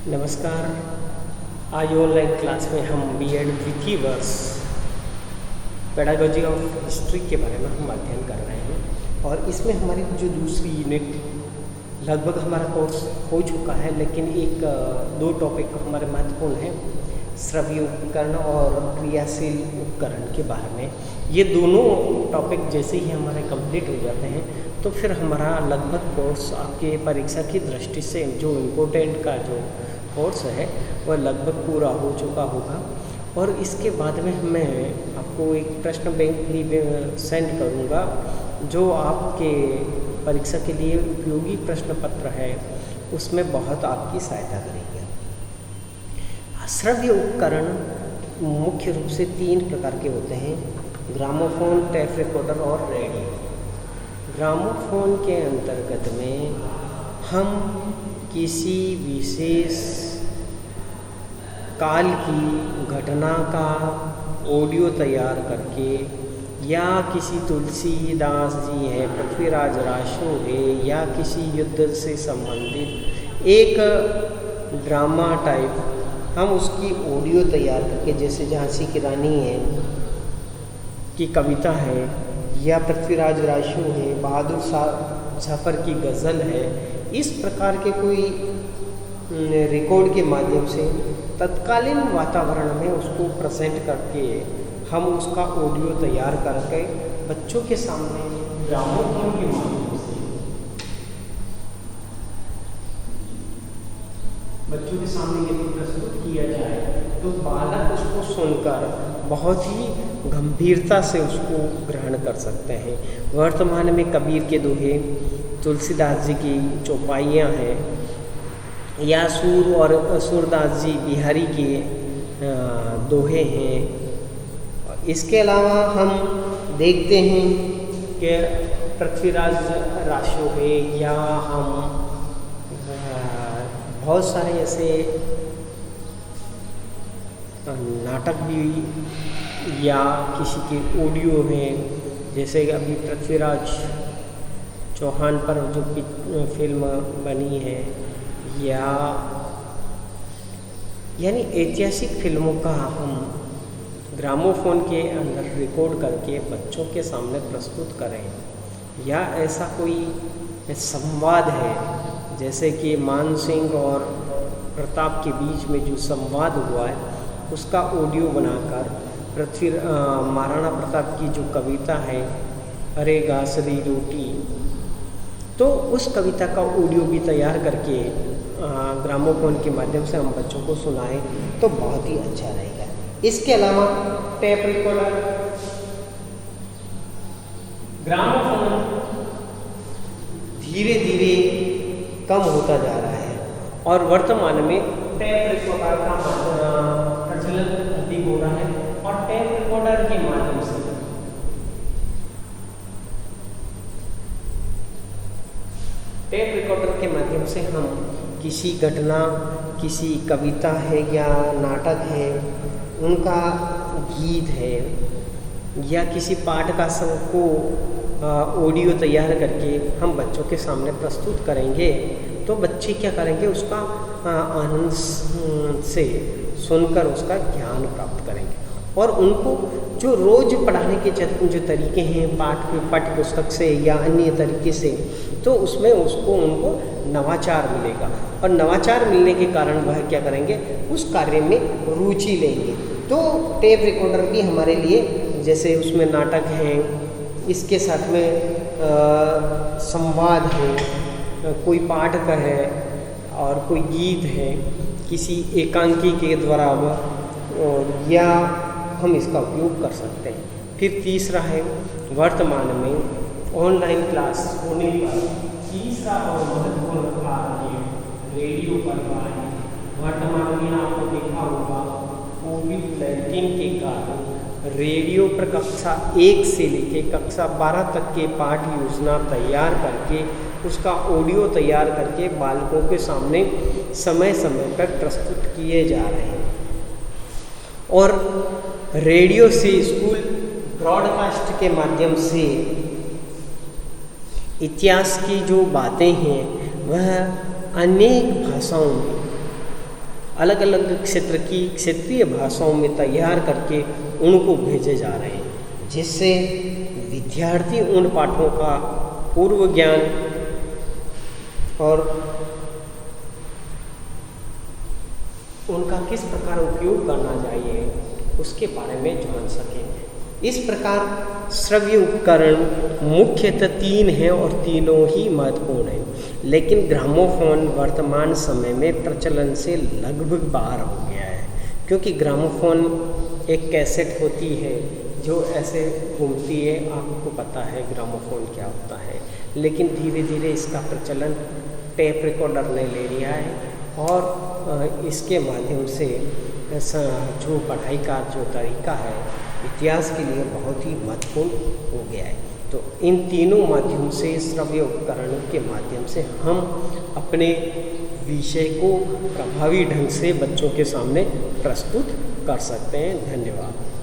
नमस्कार। आज online class में हम बीएड द्वितीय वर्ष पेडागोजी ऑफ हिस्ट्री के बारे में हम अध्ययन कर रहे हैं और इसमें हमारी जो दूसरी यूनिट लगभग हमारा कोर्स हो चुका है, लेकिन एक दो टॉपिक हमारे महत्वपूर्ण हैं, श्रव्य उपकरण और क्रियाशील उपकरण के बारे में। ये दोनों टॉपिक जैसे ही हमारे कंप्लीट हो जाते हैं तो फिर हमारा लगभग कोर्स आपके परीक्षा की दृष्टि से जो इम्पोर्टेंट का जो कोर्स है वह लगभग पूरा हो चुका होगा। और इसके बाद में मैं आपको एक प्रश्न बैंक भी सेंड करूँगा जो आपके परीक्षा के लिए उपयोगी प्रश्न पत्र है, उसमें बहुत आपकी सहायता करेगी। श्रव्य उपकरण मुख्य रूप से 3 प्रकार के होते हैं: ग्रामोफोन, टेप रिकॉर्डर और रेडियो। ग्रामोफोन के अंतर्गत में हम किसी विशेष काल की घटना का ऑडियो तैयार करके, या किसी तुलसीदास जी है, पृथ्वीराज राशो है, या किसी युद्ध से संबंधित एक ड्रामा टाइप हम उसकी ऑडियो तैयार करके, जैसे झांसी की रानी है की कविता है, या पृथ्वीराज राशो है, बहादुर शाह जफर की गज़ल है, इस प्रकार के कोई रिकॉर्ड के माध्यम से तत्कालीन वातावरण में उसको प्रेजेंट करके हम उसका ऑडियो तैयार करके बच्चों के सामने ग्रामोफोन के माध्यम से बच्चों के सामने यदि प्रस्तुत किया जाए तो बालक उसको सुनकर बहुत ही गंभीरता से उसको ग्रहण कर सकते हैं। वर्तमान में कबीर के दोहे, तुलसीदास जी की चौपाइयाँ हैं, या सूर और सूरदास जी बिहारी के दोहे हैं। इसके अलावा हम देखते हैं कि पृथ्वीराज राशो है, या हम बहुत सारे ऐसे नाटक भी या किसी के ऑडियो हैं, जैसे अभी पृथ्वीराज चौहान पर जो फिल्म बनी है, या यानी ऐतिहासिक फिल्मों का हम ग्रामोफोन के अंदर रिकॉर्ड करके बच्चों के सामने प्रस्तुत करें। या ऐसा कोई संवाद है, जैसे कि मान सिंह और प्रताप के बीच में जो संवाद हुआ है उसका ऑडियो बनाकर महाराणा प्रताप की जो कविता है अरे गासरी रोटी, तो उस कविता का ऑडियो भी तैयार करके ग्रामोफोन के माध्यम से हम बच्चों को सुनाएं तो बहुत ही अच्छा रहेगा। इसके अलावा टेप रिकॉर्डर, ग्रामोफोन धीरे धीरे कम होता जा रहा है और वर्तमान में टेप रिकॉर्डर का प्रचलन अधिक हो रहा है। और टेप रिकॉर्डर के माध्यम से हम किसी घटना, किसी कविता है या नाटक है, उनका गीत है, या किसी पाठ का को ऑडियो तैयार करके हम बच्चों के सामने प्रस्तुत करेंगे तो बच्चे क्या करेंगे, उसका आनंद से सुनकर उसका ज्ञान प्राप्त करेंगे। और उनको जो रोज़ पढ़ाने के जो तरीके हैं पाठ्य पुस्तक से या अन्य तरीके से, तो उसमें उनको नवाचार मिलेगा और नवाचार मिलने के कारण वह क्या करेंगे, उस कार्य में रुचि लेंगे। तो टेप रिकॉर्डर भी हमारे लिए, जैसे उसमें नाटक है, इसके साथ में संवाद है, कोई पाठ का है और कोई गीत है किसी एकांकी के द्वारा, और या हम इसका उपयोग कर सकते हैं। फिर तीसरा है, वर्तमान में ऑनलाइन क्लास होने पर तीसरा और महत्वपूर्ण कार्य रेडियो पर है। वर्तमान में आपको देखा होगा कोविड-19 के कारण रेडियो पर कक्षा 1 से लेकर कक्षा 12 तक के पाठ योजना तैयार करके उसका ऑडियो तैयार करके बालकों के सामने समय समय पर प्रस्तुत किए जा रहे हैं। और रेडियो से स्कूल ब्रॉडकास्ट के माध्यम से इतिहास की जो बातें हैं वह अनेक भाषाओं में अलग अलग क्षेत्र की क्षेत्रीय भाषाओं में तैयार करके उनको भेजे जा रहे हैं, जिससे विद्यार्थी उन पाठों का पूर्व ज्ञान और उनका किस प्रकार उपयोग करना चाहिए उसके बारे में जान सकें। इस प्रकार श्रव्य उपकरण मुख्यतः 3 हैं और तीनों ही महत्वपूर्ण हैं, लेकिन ग्रामोफोन वर्तमान समय में प्रचलन से लगभग बाहर हो गया है, क्योंकि ग्रामोफोन एक कैसेट होती है जो ऐसे घूमती है, आपको पता है ग्रामोफोन क्या होता है, लेकिन धीरे धीरे इसका प्रचलन टेप रिकॉर्डर ने ले लिया है और इसके माध्यम से जो पढ़ाई का जो तरीका है इतिहास के लिए बहुत ही महत्वपूर्ण हो गया है। तो इन तीनों माध्यम से श्रव्य उपकरणों के माध्यम से हम अपने विषय को प्रभावी ढंग से बच्चों के सामने प्रस्तुत कर सकते हैं। धन्यवाद।